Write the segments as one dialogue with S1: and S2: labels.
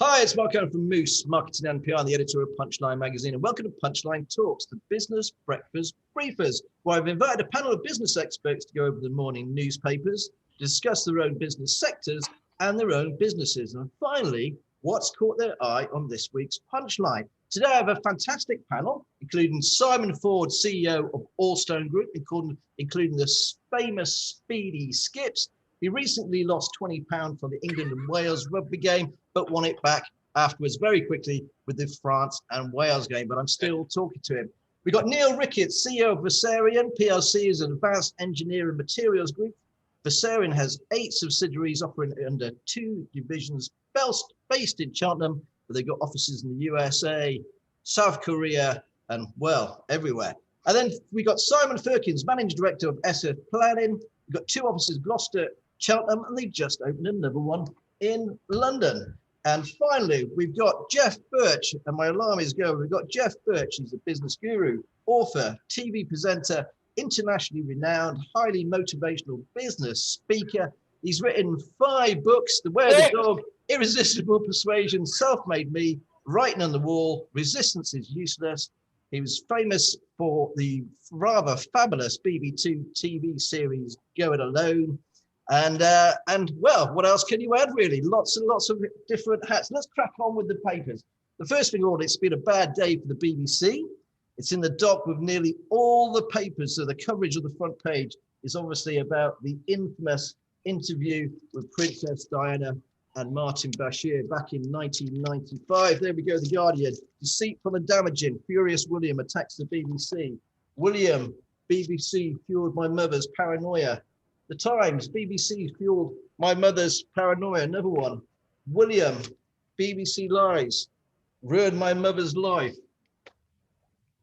S1: Hi, it's Mark Owen from Moose, Marketing and PR, the editor of Punchline magazine, and welcome to Punchline Talks, the business breakfast briefers, where I've invited a panel of business experts to go over the morning newspapers, discuss their own business sectors and their own businesses, and finally, what's caught their eye on this week's Punchline. Today, I have a fantastic panel, including Simon Ford, CEO of Allstone Group, including the famous Speedy Skips. He recently lost £20 for the England and Wales rugby game, but won it back afterwards very quickly with the France and Wales game, but I'm still talking to him. We've got Neill Ricketts, CEO of Versarien PLC, is an advanced engineering materials group. Versarien has 8 subsidiaries operating under 2 divisions based in Cheltenham, but they've got offices in the USA, South Korea, and well, everywhere. And then we got Simon Firkins, Managing Director of SF Planning. We've got 2 offices, Gloucester, Cheltenham, and they've just opened another one in London. And finally, we've got Geoff Burch, and my alarm is going. We've got Geoff Burch. He's a business guru, author, TV presenter, internationally renowned, highly motivational business speaker. He's written 5 books: The Way of the Dog, Irresistible Persuasion, Self-Made Me, Writing on the Wall, Resistance is Useless. He was famous for the rather fabulous BBC TV series Go It Alone. And well, what else can you add, really? Lots and lots of different hats. Let's crack on with the papers. The first thing, all, it's been a bad day for the BBC. It's in the dock with nearly all the papers, so the coverage of the front page is obviously about the infamous interview with Princess Diana and Martin Bashir back in 1995. There we go, The Guardian. Deceitful and damaging. Furious William attacks the BBC. William, BBC fueled my mother's paranoia. The Times, BBC fueled my mother's paranoia. Another one. William, BBC lies, ruined my mother's life.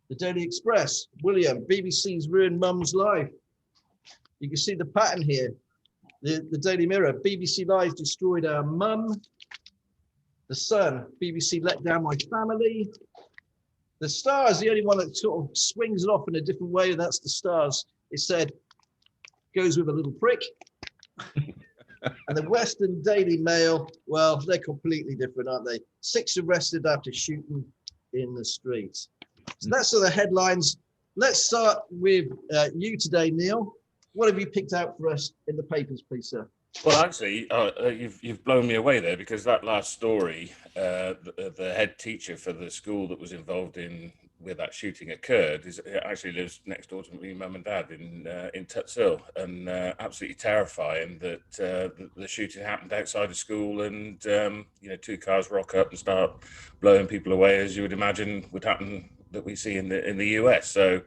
S1: The Daily Express, William, BBC's ruined mum's life. You can see the pattern here. The Daily Mirror, BBC lies destroyed our mum. The Sun, BBC let down my family. The Star is the only one that sort of swings it off in a different way. That's the Stars. It said, goes with a little prick. And the Western Daily Mail, well, they're completely different, aren't they? 6 arrested after shooting in the streets. So that's sort of the headlines. Let's start with you today, Neill. What have you picked out for us in the papers, please, sir?
S2: Well, actually, you've blown me away there, because that last story, the head teacher for the school that was involved in where that shooting occurred actually lives next door to me, mum and dad in Tuthill, and absolutely terrifying that the shooting happened outside of school, and 2 cars rock up and start blowing people away, as you would imagine would happen that we see in the US. So,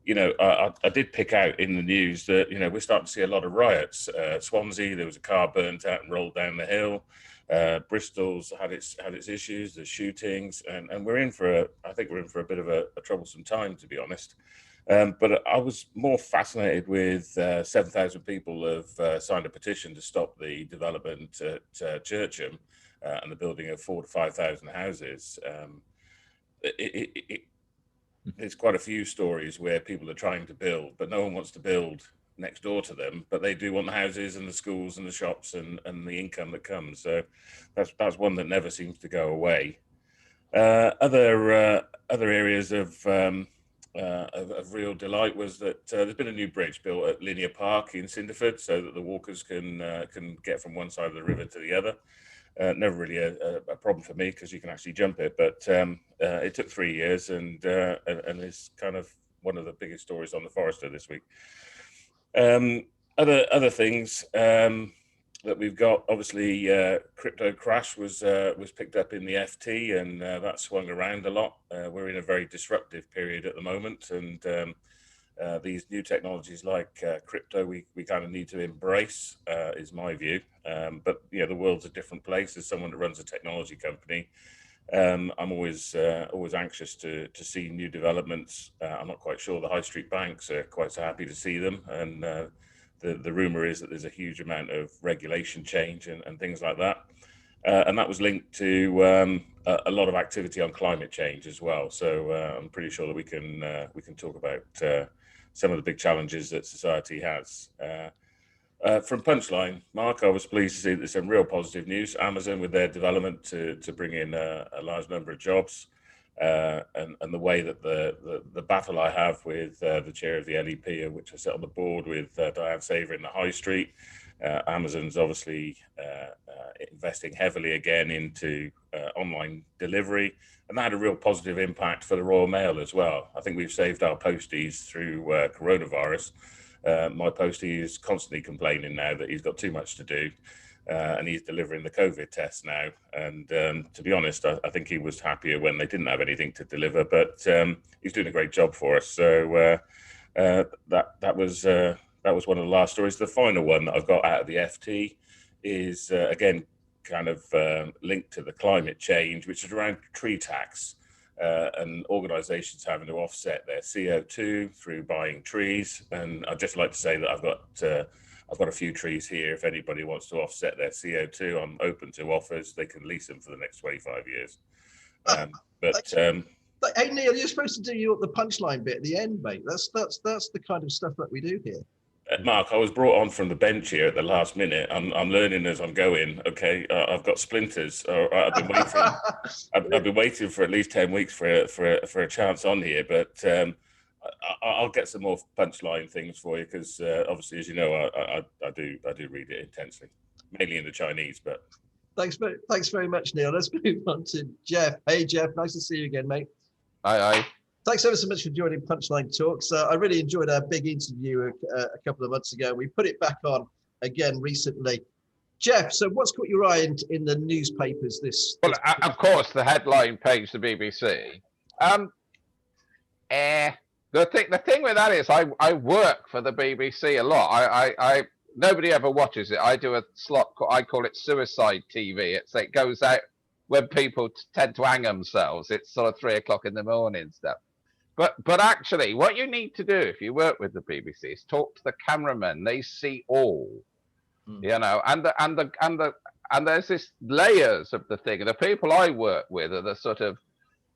S2: I did pick out in the news that we're starting to see a lot of riots. Swansea, there was a car burnt out and rolled down the hill. Bristol's had its issues, the shootings, and I think we're in for a bit of a troublesome time, to be honest. But I was more fascinated with 7,000 people have signed a petition to stop the development at Churchham and the building of 4,000 to 5,000 houses. There's quite a few stories where people are trying to build, but no one wants to build next door to them, but they do want the houses and the schools and the shops and the income that comes. So that's one that never seems to go away. Other areas of real delight was that there's been a new bridge built at Linear Park in Cinderford, so that the walkers can get from one side of the river to the other. Never really a problem for me, because you can actually jump it, but it took 3 years, and it's kind of one of the biggest stories on the Forester this week. Other things that we've got, obviously, crypto crash was picked up in the FT, and that swung around a lot. We're in a very disruptive period at the moment, and these new technologies like crypto, we kind of need to embrace, is my view. But the world's a different place. As someone that runs a technology company, I'm always anxious to see new developments. I'm not quite sure the high street banks are quite so happy to see them, and the rumor is that there's a huge amount of regulation change and things like that. And that was linked to a lot of activity on climate change as well. So I'm pretty sure that we can talk about some of the big challenges that society has. From Punchline, Mark, I was pleased to see there's some real positive news. Amazon with their development to bring in a large number of jobs, and the way that the battle I have with the chair of the LEP, which I sit on the board with Diane Saver in the High Street. Amazon's obviously investing heavily again into online delivery, and that had a real positive impact for the Royal Mail as well. I think we've saved our posties through coronavirus. My postie is constantly complaining now that he's got too much to do, and he's delivering the COVID tests now. And to be honest, I think he was happier when they didn't have anything to deliver, but he's doing a great job for us. So that was one of the last stories. The final one that I've got out of the FT is, again, kind of linked to the climate change, which is around tree tax. And organisations having to offset their CO2 through buying trees. And I'd just like to say that I've got a few trees here. If anybody wants to offset their CO2, I'm open to offers. They can lease them for the next 25 years.
S1: Hey Neil, you're supposed to do the punchline bit at the end, mate. That's the kind of stuff that we do here.
S2: Mark, I was brought on from the bench here at the last minute. I'm learning as I'm going. Okay, I've got splinters. I've been waiting. I've been waiting for at least 10 weeks for a chance on here. But I'll get some more punchline things for you because obviously, as you know, I do read it intensely, mainly in the Chinese. But
S1: thanks very much, Neil. Let's move on to Geoff. Hey, Geoff, nice to see you again, mate.
S3: Aye.
S1: Thanks ever so much for joining Punchline Talks. I really enjoyed our big interview a couple of months ago. We put it back on again recently. Geoff, so what's caught your eye in the newspapers
S3: Well, of course, the headline page, the BBC. The thing with that is I work for the BBC a lot. Nobody ever watches it. I do a slot, I call it suicide TV. It goes out when people tend to hang themselves. It's sort of 3 o'clock in the morning stuff. But actually, what you need to do if you work with the BBC is talk to the cameramen. They see all, you know, and there's this layers of the thing. The people I work with are the sort of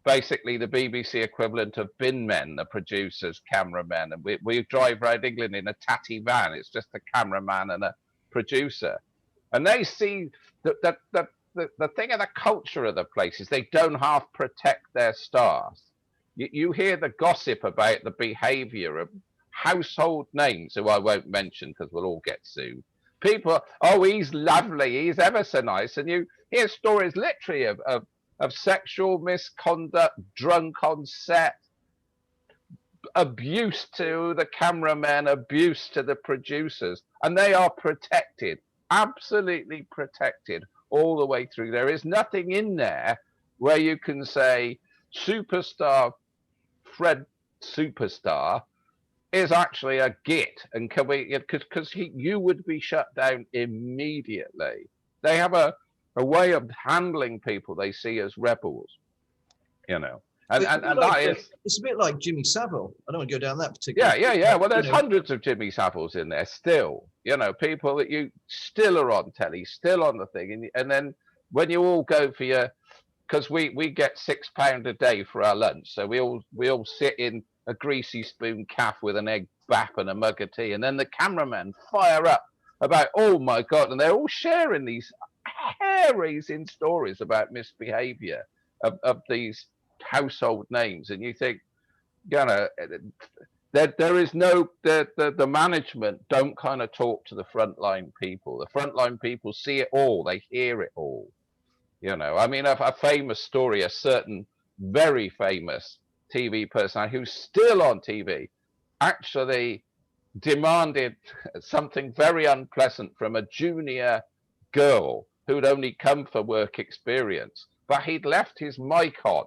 S3: basically the BBC equivalent of bin men, the producers, cameramen, and we drive around England in a tatty van. It's just a cameraman and a producer, and they see the thing of the culture of the place is they don't half protect their stars. You hear the gossip about the behaviour of household names, who I won't mention because we'll all get sued. People, oh, he's lovely, he's ever so nice, and you hear stories literally of sexual misconduct, drunk on set, abuse to the cameramen, abuse to the producers, and they are protected, absolutely protected all the way through. There is nothing in there where you can say superstar Fred Superstar is actually a git, and can we, because you would be shut down immediately. They have a way of handling people they see as rebels, you know, and that is,
S1: it's a bit like Jimmy Savile. I don't want to go down that particular.
S3: Yeah. Well, there's hundreds of Jimmy Saviles in there still, you know, people that you still are on telly, still on the thing, and then when you all go for your, because we get £6 a day for our lunch, so we all sit in a greasy spoon caff with an egg bap and a mug of tea, and then the cameramen fire up about, oh my God, and they're all sharing these hair-raising stories about misbehaviour of these household names, and you think, you know, there is no, the management don't kind of talk to the frontline people. The frontline people see it all, they hear it all. You know, I mean, a famous story, a certain very famous TV person who's still on TV actually demanded something very unpleasant from a junior girl who'd only come for work experience, but he'd left his mic on.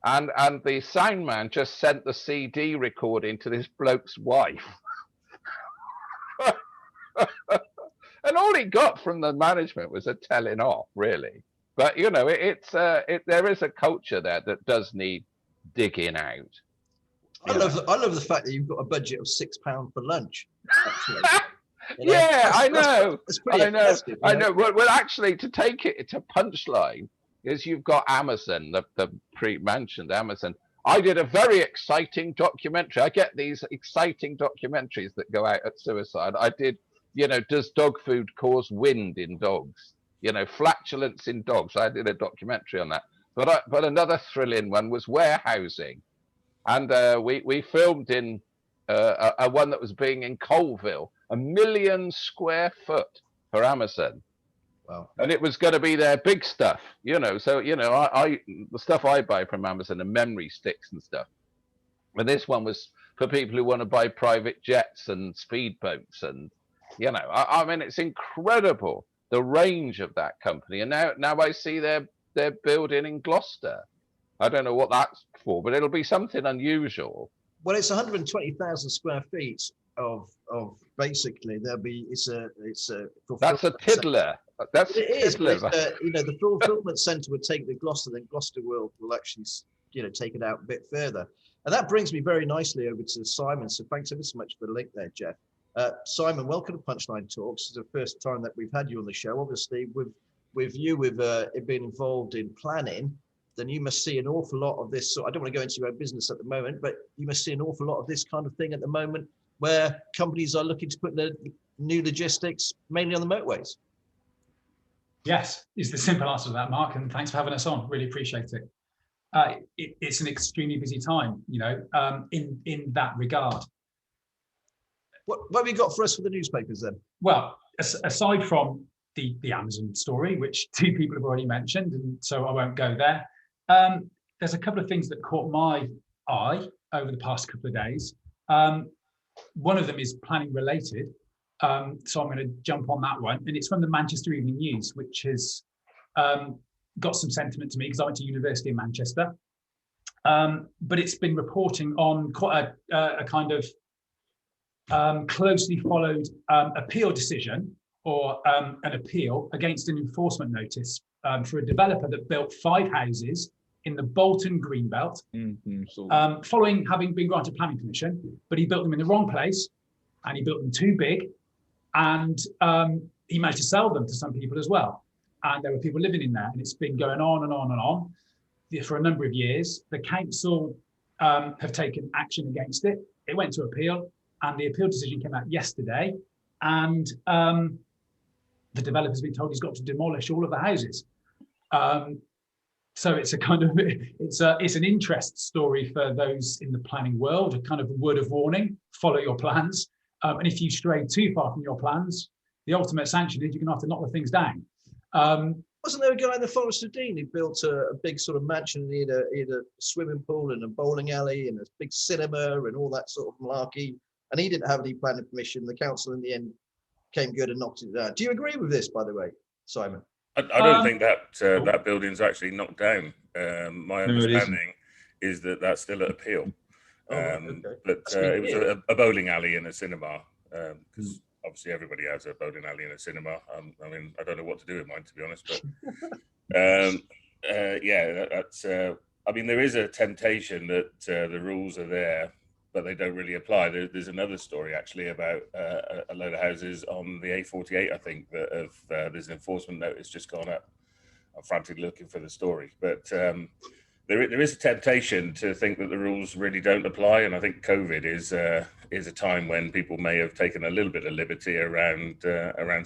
S3: And the sound man just sent the CD recording to this bloke's wife. And all he got from the management was a telling off, really. But, you know, there is a culture there that does need digging out.
S1: I love the fact that you've got a budget of £6 for lunch. Actually.
S3: Yeah, I know. I know.
S1: Right?
S3: Well, actually, to take it to Punchline, is you've got Amazon, the pre-mentioned Amazon. I did a very exciting documentary. I get these exciting documentaries that go out at suicide. I did does dog food cause wind in dogs? Flatulence in dogs. I did a documentary on that. But another thrilling one was warehousing, and we filmed in a one that was being in Colville, 1 million square foot for Amazon.
S1: Wow.
S3: And it was going to be their big stuff, So I the stuff I buy from Amazon are memory sticks and stuff. And this one was for people who want to buy private jets and speedboats, and I mean, it's incredible the range of that company. And now I see they're building in Gloucester. I don't know what that's for, but it'll be something unusual.
S1: Well, it's 120,000 square feet of basically it's a
S3: that's a tiddler. That's
S1: it is.
S3: Tiddler.
S1: The fulfillment centre would take the Gloucester, then Gloucester will actually take it out a bit further. And that brings me very nicely over to Simon. So thanks ever so much for the link there, Geoff. Simon, welcome to Punchline Talks. It's the first time that we've had you on the show. Obviously, with being involved in planning, then you must see an awful lot of this. So I don't want to go into your own business at the moment, but you must see an awful lot of this kind of thing at the moment, where companies are looking to put the new logistics mainly on the motorways.
S4: Yes, is the simple answer to that, Mark, and thanks for having us on. Really appreciate it. It's an extremely busy time, in that regard.
S1: What have you got for us for the newspapers then?
S4: Well, aside from the Amazon story, which two people have already mentioned, and so I won't go there, there's a couple of things that caught my eye over the past couple of days. One of them is planning related. So I'm going to jump on that one. And it's from the Manchester Evening News, which has got some sentiment to me because I went to university in Manchester. But it's been reporting on quite a kind of closely followed appeal decision or an appeal against an enforcement notice for a developer that built 5 houses in the Bolton Greenbelt, following having been granted planning permission, but he built them in the wrong place and he built them too big. And he managed to sell them to some people as well. And there were people living in there, and it's been going on and on and on for a number of years. The council have taken action against it. It went to appeal, and the appeal decision came out yesterday. And the developer's been told he's got to demolish all of the houses. So it's a kind of it's an interest story for those in the planning world, a kind of word of warning: follow your plans. And if you stray too far from your plans, the ultimate sanction is you're going to have to knock the things down.
S1: Wasn't there a guy in the Forest of Dean who built a big sort of mansion, and he had a swimming pool and a bowling alley and a big cinema and all that sort of malarkey, and he didn't have any planning permission. The council in the end came good and knocked it down. Do you agree with this, by the way, Simon?
S2: I don't think that building's actually knocked down. My understanding is that that's still at appeal.
S1: Okay.
S2: But it was a bowling alley and a cinema, because obviously everybody has a bowling alley and a cinema. I mean, I don't know what to do with mine, to be honest, but that's I mean, there is a temptation that the rules are there, but they don't really apply. There's another story actually about a load of houses on the A48, I think, that have there's an enforcement notice just gone up. I'm frantically looking for the story, but there is a temptation to think that the rules really don't apply, and I think COVID is a time when people may have taken a little bit of liberty around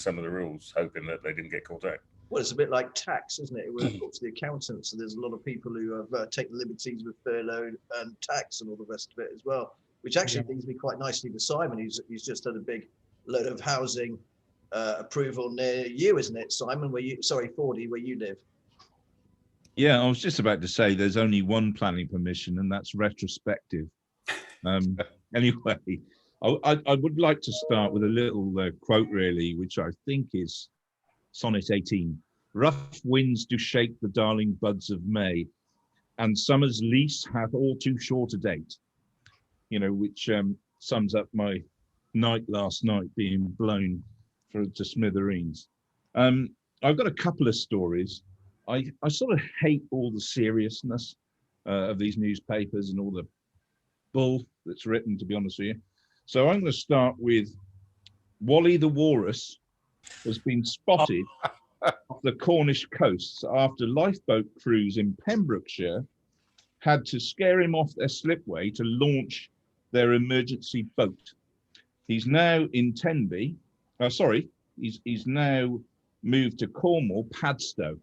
S2: some of the rules, hoping that they didn't get caught out.
S1: Well, it's a bit like tax, isn't it? It was to the accountants, so there's a lot of people who have taken liberties with furlough and tax and all the rest of it as well, which actually leads me quite nicely to Simon, who's just had a big load of housing approval near you, isn't it, Simon? Fordy, where you live.
S5: Yeah, I was just about to say there's only one planning permission, and that's retrospective. Anyway, I would like to start with a little quote, really, which I think is Sonnet 18. Rough winds do shake the darling buds of May, and summer's lease hath all too short a date. Which sums up my night last night being blown to smithereens. I've got a couple of stories. I sort of hate all the seriousness of these newspapers and all the bull that's written, to be honest with you. So I'm going to start with Wally the Walrus has been spotted off the Cornish coasts after lifeboat crews in Pembrokeshire had to scare him off their slipway to launch their emergency boat. He's now in Tenby Sorry, he's now moved to Cornwall, Padstow,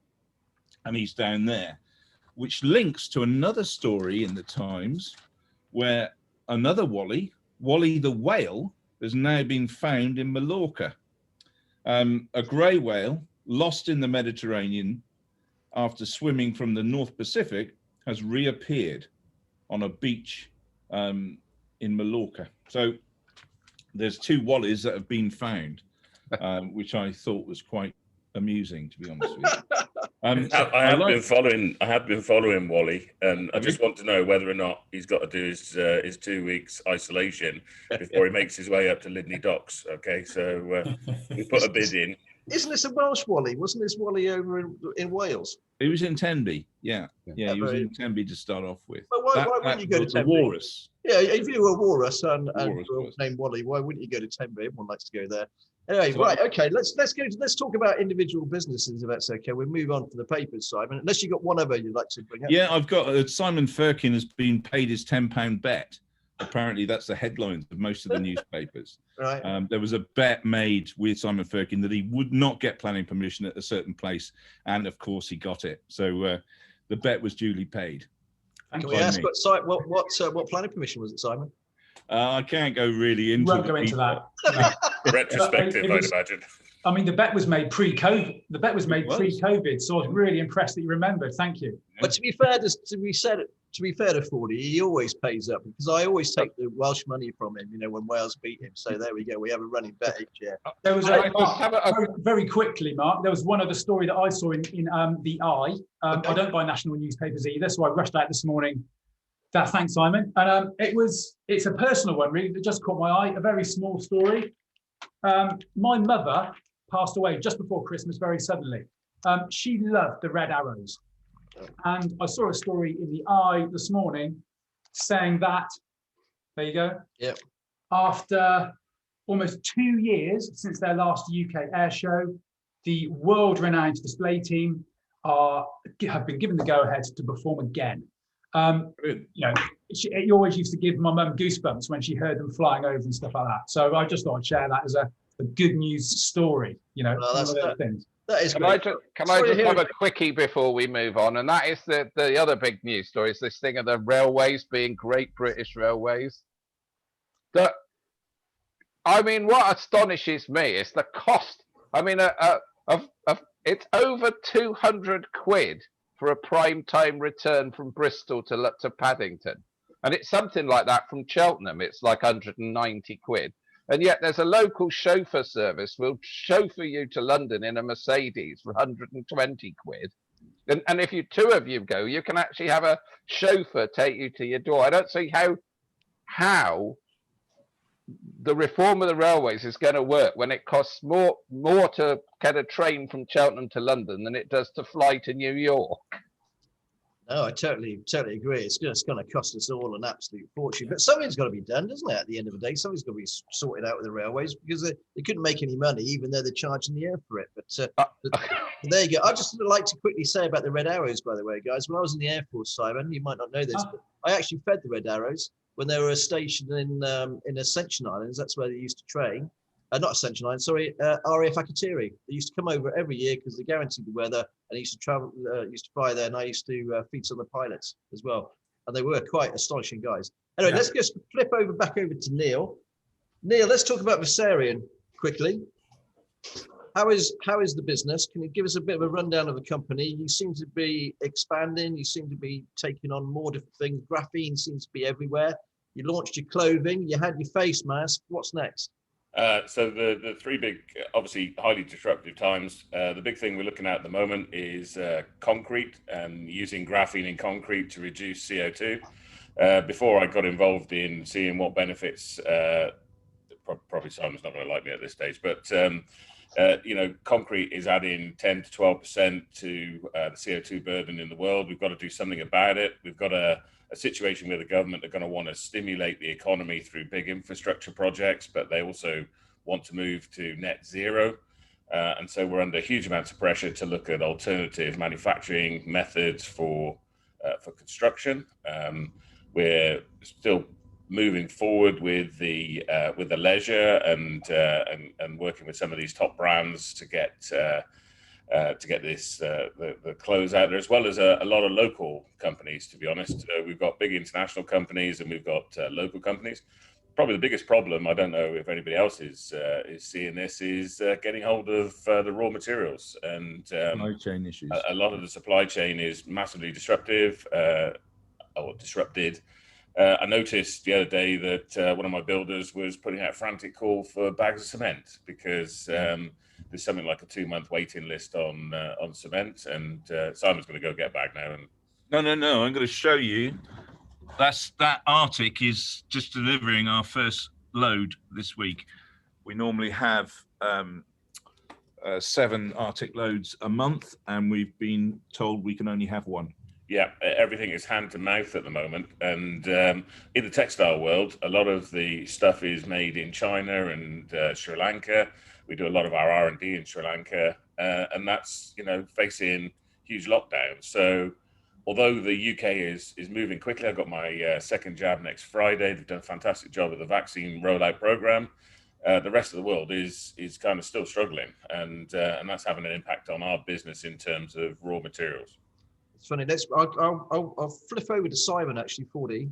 S5: and he's down there, which links to another story in the Times where another Wally the whale, has now been found in Mallorca. A grey whale lost in the Mediterranean after swimming from the North Pacific has reappeared on a beach in Mallorca. So there's 2 Wallies that have been found, which I thought was quite amusing, to be honest with you.
S2: I have been following Wally, and I just want to know whether or not he's got to do his 2 weeks isolation before he makes his way up to Lydney Docks. Okay, so we put a bid in.
S1: Isn't this a Welsh Wally? Wasn't this Wally over in Wales?
S5: He was in Tenby, yeah, he was in Tenby to start off with.
S1: But why wouldn't you go to Tenby?
S5: Walrus.
S1: Yeah, if you were a walrus and named Wally, why wouldn't you go to Tenby? Everyone likes to go there. Anyway, right, okay, let's talk about individual businesses, if that's okay. We'll move on to the papers, Simon, unless you've got one other you'd like to bring up.
S5: Yeah, I've got Simon Firkin has been paid his £10 bet. Apparently, that's the headlines of most of the newspapers.
S1: Right.
S5: There was a bet made with Simon Firkin that he would not get planning permission at a certain place, and of course, he got it. So the bet was duly paid.
S1: Can we ask what planning permission was it, Simon?
S5: I can't go really into.
S4: Won't go into that. No.
S2: Retrospective, I'd imagine.
S4: I mean, the bet was made pre-COVID. The bet was made pre-COVID, so I was really impressed that you remembered. Thank you.
S1: But to be fair to Fordy, he always pays up, because I always take the Welsh money from him. You know, when Wales beat him. So there we go. We have a running bet each year.
S4: There was very quickly, Mark. There was one other story that I saw in the Eye. I don't buy national newspapers either, so I rushed out this morning. Thanks, Simon. And it's a personal one, really, that just caught my eye. A very small story. My mother passed away just before Christmas, very suddenly. She loved the Red Arrows. And I saw a story in the Eye this morning saying that, there you go.
S1: Yep.
S4: After almost 2 years since their last UK air show, the world-renowned display team have been given the go-ahead to perform again. You know, it always used to give my mum goosebumps when she heard them flying over and stuff like that. So I just thought I'd share that as a good news story. You know, one of those things.
S1: That is
S3: Can I just have a quickie before we move on? And that is the other big news story is this thing of the railways being Great British Railways. I mean, what astonishes me is the cost. I mean, it's over 200 quid for a prime time return from Bristol to Paddington. And it's something like that from Cheltenham. It's like 190 quid. And yet there's a local chauffeur service will chauffeur you to London in a Mercedes for 120 quid. And if 2 of you go, you can actually have a chauffeur take you to your door. I don't see how the reform of the railways is going to work when it costs more to get a train from Cheltenham to London than it does to fly to New York.
S1: No, I totally agree. It's going to cost us all an absolute fortune. But something's got to be done, doesn't it? At the end of the day, something's got to be sorted out with the railways, because they couldn't make any money, even though they're charging the air for it. But there you go. I'd just like to quickly say about the Red Arrows, by the way, guys. When I was in the Air Force, Simon, you might not know this, but I actually fed the Red Arrows when they were stationed in Ascension Islands. That's where they used to train. Not Ascension Islands, sorry, RAF Akatiri. They used to come over every year because they guaranteed the weather, and they used to travel, used to fly there, and I used to feed some of the pilots as well. And they were quite astonishing guys. Anyway, let's just flip back over to Neill. Neill, let's talk about Versarien quickly. How is the business? Can you give us a bit of a rundown of the company? You seem to be expanding. You seem to be taking on more different things. Graphene seems to be everywhere. You launched your clothing. You had your face mask. What's next?
S2: So the 3 big, obviously highly disruptive times. The big thing we're looking at the moment is concrete and using graphene in concrete to reduce CO2. Before I got involved in seeing what benefits, probably Simon's not going to like me at this stage, but you know, concrete is adding 10 to 12% to the CO2 burden in the world. We've got to do something about it. We've got a situation where the government are going to want to stimulate the economy through big infrastructure projects, but they also want to move to net zero. And so we're under huge amounts of pressure to look at alternative manufacturing methods for construction. We're still moving forward with the leisure and working with some of these top brands to get this the clothes out there, as well as a lot of local companies. To be honest, we've got big international companies and we've got local companies. Probably the biggest problem, I don't know if anybody else is seeing this, is getting hold of the raw materials, and
S5: Supply chain issues.
S2: A lot of the supply chain is massively disrupted. I noticed the other day that one of my builders was putting out a frantic call for bags of cement because there's something like a 2-month waiting list on cement, and Simon's going to go get a bag now. And
S5: No. I'm going to show you. That Arctic is just delivering our first load this week. We normally have 7 Arctic loads a month, and we've been told we can only have 1.
S2: Yeah, everything is hand to mouth at the moment, and in the textile world, a lot of the stuff is made in China and Sri Lanka. We do a lot of our R&D in Sri Lanka, and that's facing huge lockdowns. So, although the UK is moving quickly, I've got my second jab next Friday. They've done a fantastic job with the vaccine rollout program. The rest of the world is kind of still struggling, and that's having an impact on our business in terms of raw materials.
S1: It's funny. I'll flip over to Simon actually, 40,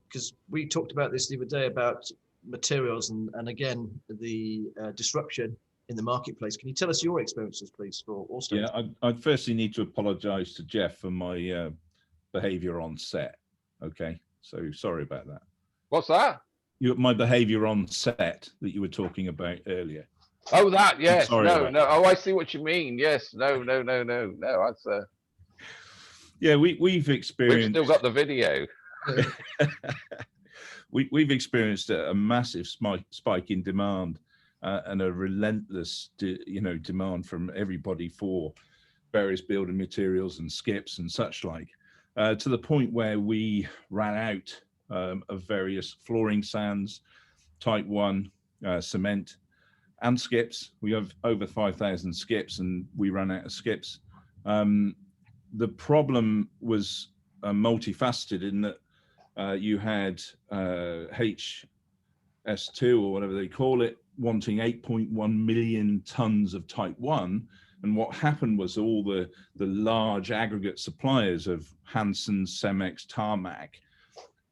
S1: because we talked about this the other day about materials and again the disruption in the marketplace. Can you tell us your experiences, please, for Allstone?
S5: Yeah, I firstly need to apologise to Geoff for my behaviour on set. Okay, so sorry about that.
S3: What's that?
S5: My behaviour on set that you were talking about earlier.
S3: Oh, that, yes.
S5: Sorry
S3: No. Oh, I see what you mean. Yes. No. That's
S5: yeah, we've experienced.
S3: We've still got the video.
S5: We've experienced a massive spike in demand and a relentless, demand from everybody for various building materials and skips and such like, to the point where we ran out of various flooring sands, type 1, cement, and skips. We have over 5,000 skips, and we ran out of skips. The problem was multifaceted in that you had HS2 or whatever they call it, wanting 8.1 million tons of type 1. And what happened was all the large aggregate suppliers of Hanson, Cemex, Tarmac,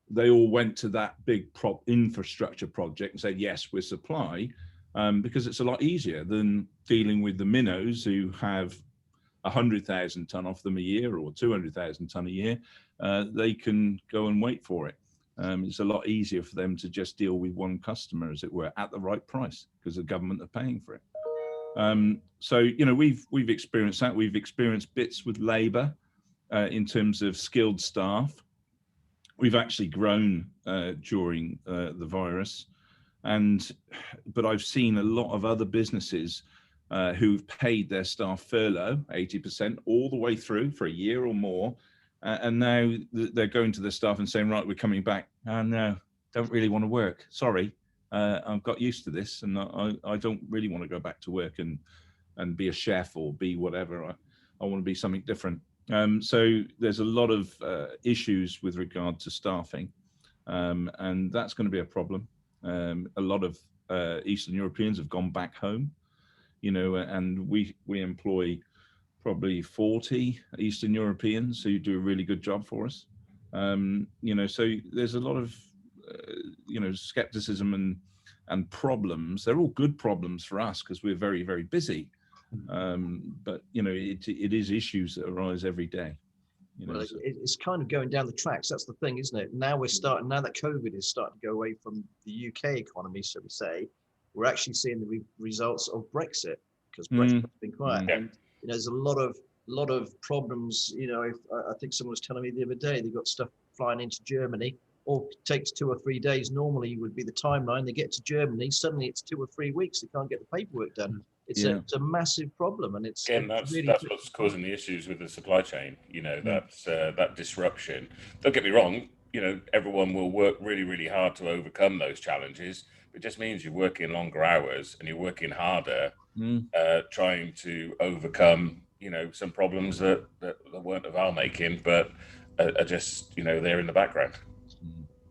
S5: they all went to that big infrastructure project and said, yes, we'll supply, because it's a lot easier than dealing with the minnows who have 100,000 ton off them a year or 200,000 ton a year. They can go and wait for it. It's a lot easier for them to just deal with one customer, as it were, at the right price, because the government are paying for it. So we've experienced that. We've experienced bits with labour in terms of skilled staff. We've actually grown during the virus, but I've seen a lot of other businesses who've paid their staff furlough 80% all the way through for a year or more, and now they're going to their staff and saying, right, we're coming back. No, don't really want to work. Sorry, I've got used to this, and I don't really want to go back to work and be a chef or be whatever. I want to be something different. So there's a lot of issues with regard to staffing, and that's going to be a problem. A lot of Eastern Europeans have gone back home, and we employ probably 40 Eastern Europeans who do a really good job for us. So there's a lot of skepticism and problems. They're all good problems for us because we're very, very busy. But it is issues that arise every day.
S1: Well, it's kind of going down the tracks. That's the thing, isn't it? Now that COVID is starting to go away from the UK economy, so to say, we're actually seeing the results of Brexit, because Brexit's been quiet. And there's a lot of problems. I think someone was telling me the other day, they've got stuff flying into Germany, or takes 2 or 3 days. Normally would be the timeline. They get to Germany, suddenly it's 2 or 3 weeks. They can't get the paperwork done. It's a massive problem, and it's
S2: that's what's causing the issues with the supply chain. That's that disruption. Don't get me wrong. Everyone will work really, really hard to overcome those challenges. It just means you're working longer hours and you're working harder, trying to overcome some problems that weren't of our making, but are just they're in the background.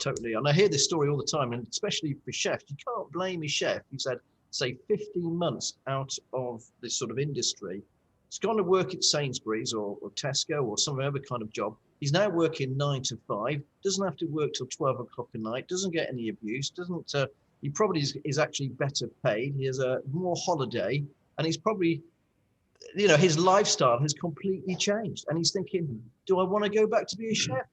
S1: totally. And I hear this story all the time, and especially for chefs. You can't blame a chef who's had, say, 15 months out of this sort of industry. He's gone to work at Sainsbury's or Tesco or some other kind of job. He's now working 9 to 5, doesn't have to work till 12 o'clock at night, doesn't get any abuse, doesn't, he probably is actually better paid. He has a more holiday, and he's probably, you know, his lifestyle has completely changed. And he's thinking, do I want to go back to be a chef?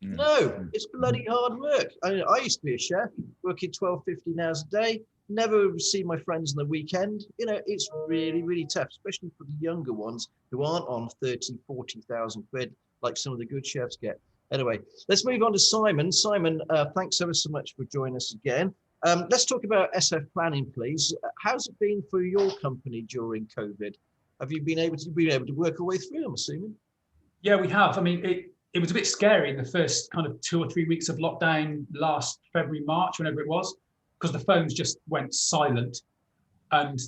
S1: No, it's bloody hard work. I used to be a chef, working 12, 15 hours a day, never see my friends on the weekend. You know, it's really, really tough, especially for the younger ones who aren't on 30, 40,000 quid like some of the good chefs get. Anyway, let's move on to Simon. Simon, thanks ever so much for joining us again. Let's talk about SF Planning, please. How's it been for your company during COVID? Have you been able to work your way through, I'm assuming?
S4: Yeah, we have. I mean, it was a bit scary in the first kind of 2 or 3 weeks of lockdown last February, March, whenever it was, because the phones just went silent and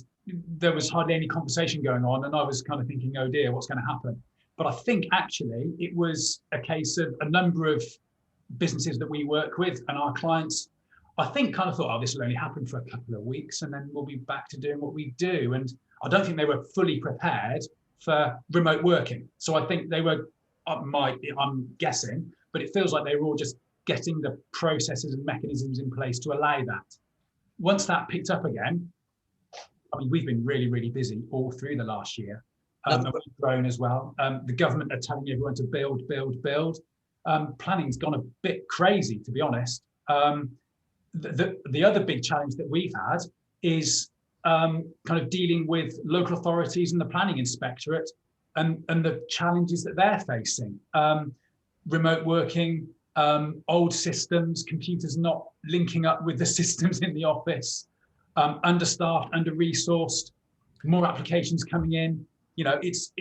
S4: there was hardly any conversation going on. And I was kind of thinking, oh dear, what's going to happen? But I think actually it was a case of a number of businesses that we work with and our clients, I think kind of thought, oh, this will only happen for a couple of weeks and then we'll be back to doing what we do. And I don't think they were fully prepared for remote working. So I think they were, I'm guessing, but it feels like they were all just getting the processes and mechanisms in place to allow that. Once that picked up again, I mean, we've been really, really busy all through the last year. And we've grown as well. The government are telling everyone to build. Planning's gone a bit crazy, to be honest. The other big challenge that we've had is kind of dealing with local authorities and the planning inspectorate and the challenges that they're facing. Remote working, old systems, computers not linking up with the systems in the office, understaffed, under-resourced, more applications coming in. You know, it's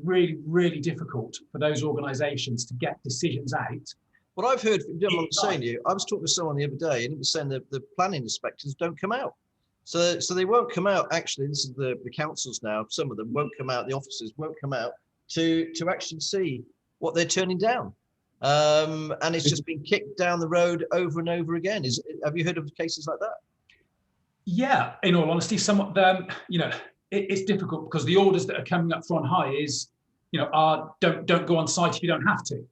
S4: really, really difficult for those organisations to get decisions out.
S1: What I've heard from I'm saying to you, I was talking to someone the other day, and he was saying that the planning inspectors don't come out. So they won't come out. Actually, this is the councils now. Some of them won't come out. The officers won't come out to actually see what they're turning down. And it's just been kicked down the road over and over again. Have you heard of cases like that?
S4: Yeah, in all honesty, somewhat. You know, it's difficult because the orders that are coming up from on high is, you know, are don't go on site if you don't have to.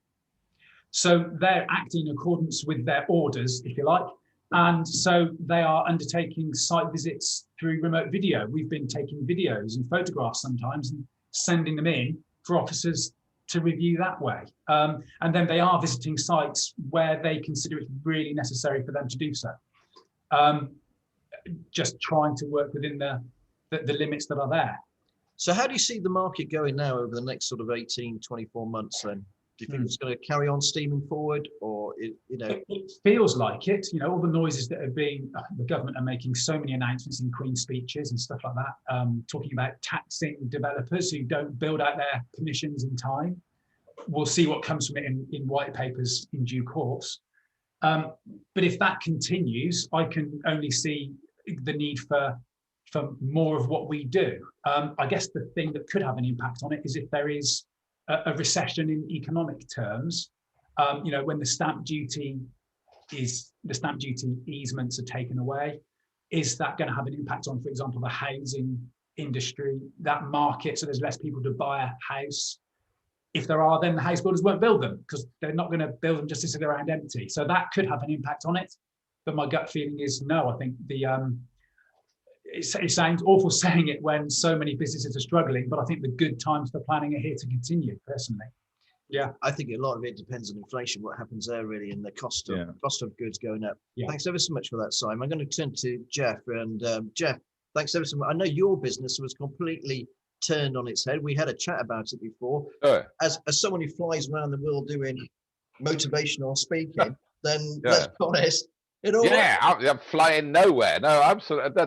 S4: So they're acting in accordance with their orders, if you like. And so they are undertaking site visits through remote video. We've been taking videos and photographs sometimes and sending them in for officers to review that way. And then they are visiting sites where they consider it really necessary for them to do so. Just trying to work within the limits that are there.
S1: So how do you see the market going now over the next sort of 18, 24 months then? Do you think it's going to carry on steaming forward, or it
S4: feels like it? You know, all the noises that are being, the government are making so many announcements in Queen's speeches and stuff like that, talking about taxing developers who don't build out their permissions in time. We'll see what comes from it in white papers in due course. But if that continues, I can only see the need for more of what we do. I guess the thing that could have an impact on it is if there is a recession in economic terms, you know, when the stamp duty easements are taken away, is that going to have an impact on, for example, the housing industry, that market? So there's less people to buy a house. If there are, then the house builders won't build them because they're not going to build them just to sit around empty. So that could have an impact on it. But my gut feeling is no. I think it sounds awful saying it when so many businesses are struggling, but I think the good times for planning are here to continue, personally. Yeah.
S1: I think a lot of it depends on inflation, what happens there really, and the cost of goods going up.
S4: Yeah.
S1: Thanks ever so much for that, Simon. I'm going to turn to Geoff. And Geoff, thanks ever so much. I know your business was completely turned on its head. We had a chat about it before. As someone who flies around the world doing motivational speaking, then let's be honest,
S3: I'm flying nowhere. No, absolutely.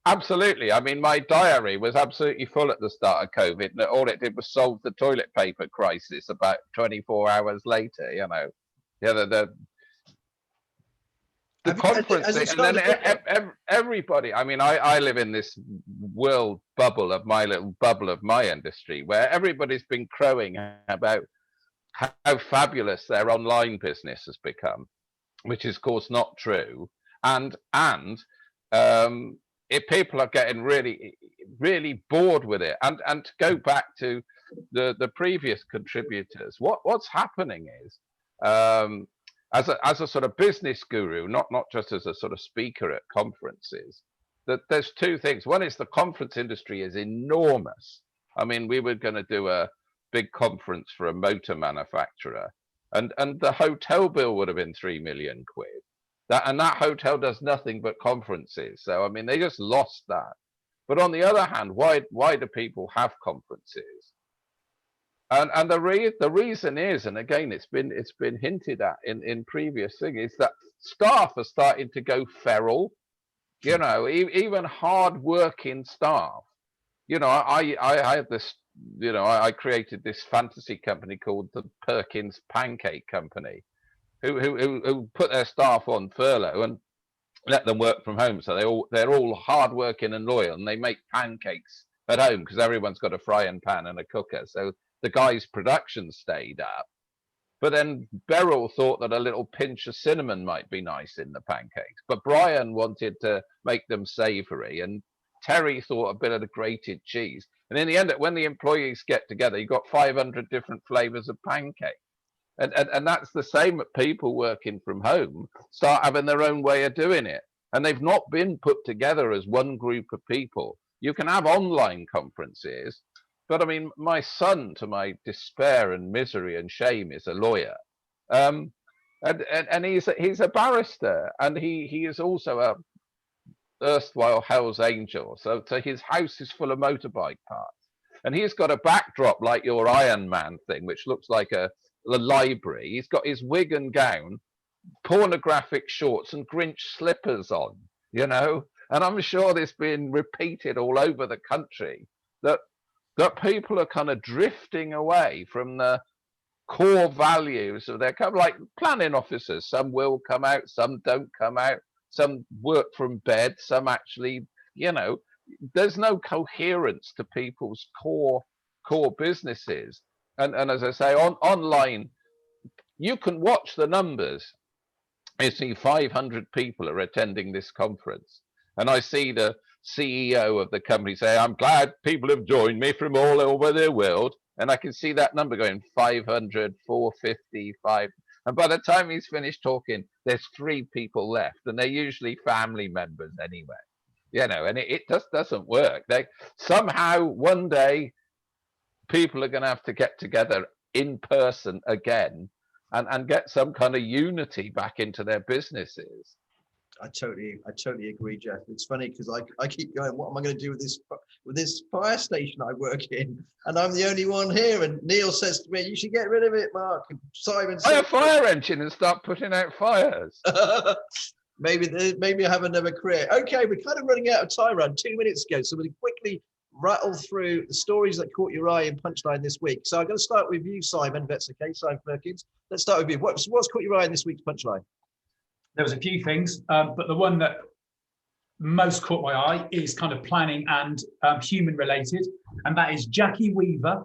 S3: Absolutely. I mean, my diary was absolutely full at the start of COVID, and all it did was solve the toilet paper crisis about 24 hours later. You know, the conference, and then everybody. I mean, I live in this world bubble of my little bubble of my industry, where everybody's been crowing about how fabulous their online business has become. which is of course not true. And if people are getting really bored with it, and to go back to the previous contributors, what's happening is, as a sort of business guru, not just as a sort of speaker at conferences, that there's two things. One is the conference industry is enormous. I mean, we were going to do a big conference for a motor manufacturer, and the hotel bill would have been 3 million quid. That hotel does nothing but conferences. So I mean, they just lost that. But on the other hand, why do people have conferences? And the reason is, and again, it's been hinted at in previous things, is that staff are starting to go feral. You know, even hard-working staff. You know, I had this. You know, I created this fantasy company called the Firkins Pancake Company, who put their staff on furlough and let them work from home. So they're all hardworking and loyal, and they make pancakes at home because everyone's got a frying pan and a cooker. So the guy's production stayed up. But then Beryl thought that a little pinch of cinnamon might be nice in the pancakes. But Brian wanted to make them savoury, and Terry thought a bit of the grated cheese. And in the end, when the employees get together, you've got 500 different flavours of pancake. And that's the same at people working from home, start having their own way of doing it. And they've not been put together as one group of people. You can have online conferences, but I mean, my son, to my despair and misery and shame, is a lawyer. And he's a barrister, and he is also a erstwhile Hell's Angel. So his house is full of motorbike parts. And he's got a backdrop like your Iron Man thing, which looks like a library. He's got his wig and gown, pornographic shorts and Grinch slippers on, you know. And I'm sure this being repeated all over the country, that people are kind of drifting away from the core values of their company, like planning officers. Some will come out, some don't come out, some work from bed, some actually, you know, there's no coherence to people's core businesses. And as I say, online, you can watch the numbers. You see 500 people are attending this conference. And I see the CEO of the company say, I'm glad people have joined me from all over the world. And I can see that number going 500, 450, 5. And by the time he's finished talking, there's 3 people left. And they're usually family members anyway. You know, and it just doesn't work. Somehow, one day, people are going to have to get together in person again and get some kind of unity back into their businesses.
S1: I totally agree, Geoff. It's funny because I keep going, what am I going to do with this fire station I work in? And I'm the only one here. And Neil says to me, you should get rid of it, Mark. And Simon says, buy
S3: a fire engine and start putting out fires.
S1: Maybe I have another career. Okay, we're kind of running out of time around 2 minutes ago. So we'll quickly rattle through the stories that caught your eye in Punchline this week. So I'm going to start with you, Simon, if that's okay. Simon Firkins. Let's start with you. What's caught your eye in this week's Punchline?
S4: There was a few things, but the one that most caught my eye is kind of planning and human related, and that is Jackie Weaver,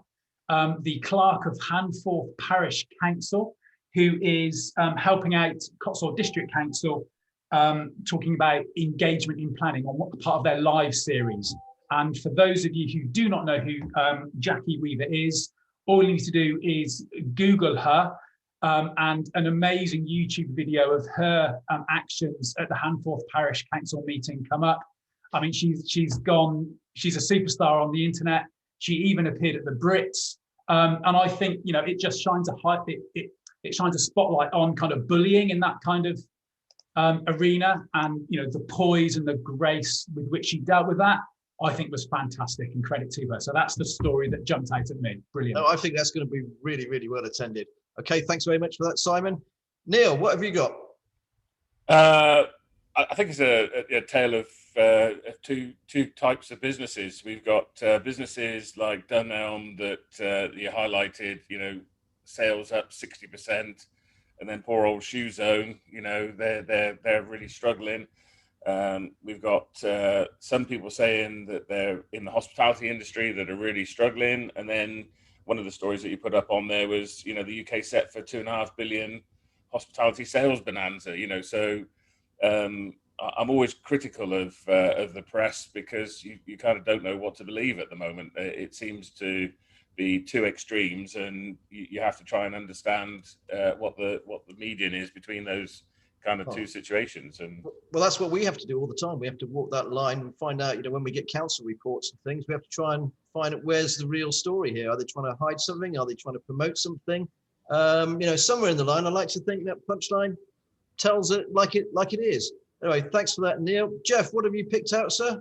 S4: the clerk of Handforth Parish Council, who is helping out Cotswold District Council, talking about engagement in planning on what part of their live series. And for those of you who do not know who Jackie Weaver is, all you need to do is Google her. And an amazing YouTube video of her actions at the Handforth Parish Council meeting come up. I mean, she's a superstar on the internet. She even appeared at the Brits. And I think, you know, it just shines it shines a spotlight on kind of bullying in that kind of arena, and, you know, the poise and the grace with which she dealt with that, I think was fantastic, and credit to her. So that's the story that jumped out at me. Brilliant.
S1: No, I think that's going to be really, really well attended. Okay, thanks very much for that, Simon. Neil, what have you got?
S2: I think it's a tale of two types of businesses. We've got businesses like Dunelm that you highlighted, you know, sales up 60%, and then poor old Shoe Zone, you know, they're really struggling. We've got some people saying that they're in the hospitality industry that are really struggling, and then one of the stories that you put up on there was, you know, the UK set for 2.5 billion hospitality sales bonanza, you know. So I'm always critical of the press, because you kind of don't know what to believe at the moment. It seems to be two extremes, and you have to try and understand what the median is between those kind of two situations. And
S1: well, that's what we have to do all the time. We have to walk that line and find out, you know, when we get council reports and things, we have to try and find out where's the real story here. Are they trying to hide something? Are they trying to promote something? You know, somewhere in the line, I like to think that Punchline tells it like it is. Anyway, thanks for that, Neil. Geoff, what have you picked out, sir?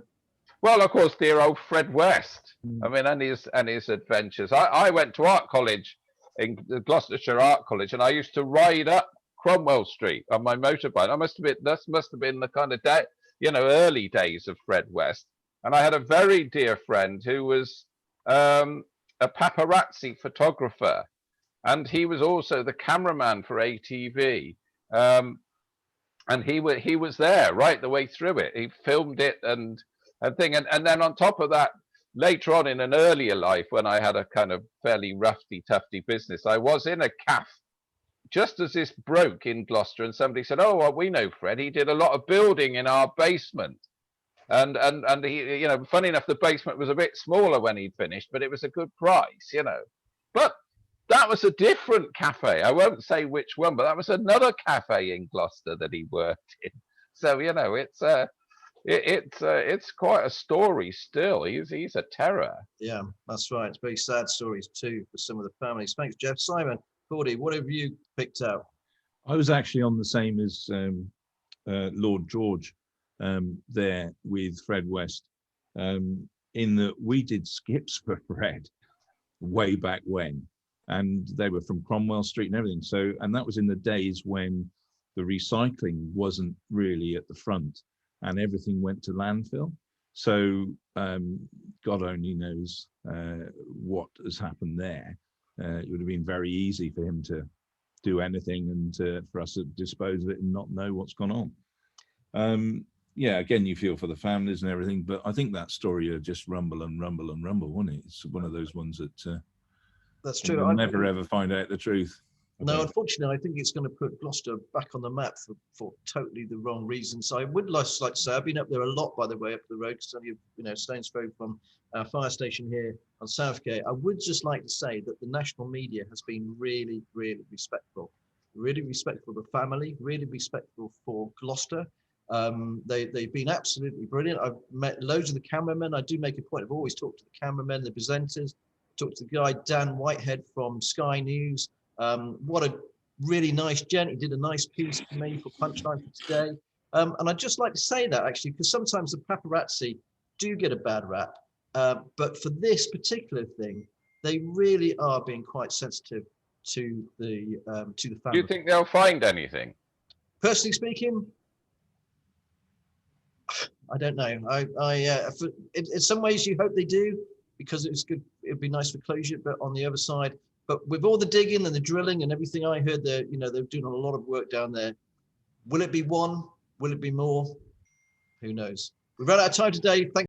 S3: Well, of course, dear old Fred West. I mean, and his adventures. I went to art college, in the Gloucestershire Art College, and I used to ride up Cromwell Street on my motorbike. That must have been the kind of day, you know, early days of Fred West. And I had a very dear friend who was a paparazzi photographer, and he was also the cameraman for ATV. And he was there right the way through it. He filmed it and thing. And then on top of that, later on in an earlier life, when I had a kind of fairly roughy-tufty business, I was in a cafe just as this broke in Gloucester, and somebody said, "Oh, well, we know Fred. He did a lot of building in our basement." And he, you know, funny enough, the basement was a bit smaller when he'd finished, but it was a good price, you know. But that was a different cafe. I won't say which one, but that was another cafe in Gloucester that he worked in. So, you know, it's quite a story still. He's a terror.
S1: Yeah, that's right. It's very sad stories too for some of the families. Thanks, Geoff. Simon, Cordy, what have you picked out?
S5: I was actually on the same as Lord George there with Fred West, in that we did skips for Fred way back when, and they were from Cromwell Street and everything. So, and that was in the days when the recycling wasn't really at the front and everything went to landfill. So God only knows what has happened there. It would have been very easy for him to do anything and for us to dispose of it and not know what's gone on. Yeah, again, you feel for the families and everything, but I think that story of just rumble and rumble and rumble, wasn't it? It's one of those ones that
S1: that's true.
S5: We'll never ever find out the truth.
S1: No, unfortunately, I think it's going to put Gloucester back on the map for totally the wrong reasons. I would like to say I've been up there a lot, by the way, up the road, because you know, stone's throw from our fire station here on Southgate. I would just like to say that the national media has been really, really respectful of the family, really respectful for Gloucester. They've been absolutely brilliant. I've met loads of the cameramen. I do make a point of always talk to the cameramen, the presenters. Talked to the guy Dan Whitehead from Sky News. What a really nice gent. He did a nice piece for me for Punchline for today. And I'd just like to say that actually, because sometimes the paparazzi do get a bad rap. But for this particular thing, they really are being quite sensitive to the family.
S3: Do you think they'll find anything?
S1: Personally speaking, I don't know. In some ways you hope they do, because it's good. It'd be nice for closure. But on the other side, but with all the digging and the drilling and everything, I heard that, you know, they're doing a lot of work down there. Will it be one? Will it be more? Who knows? We've run out of time today. Thank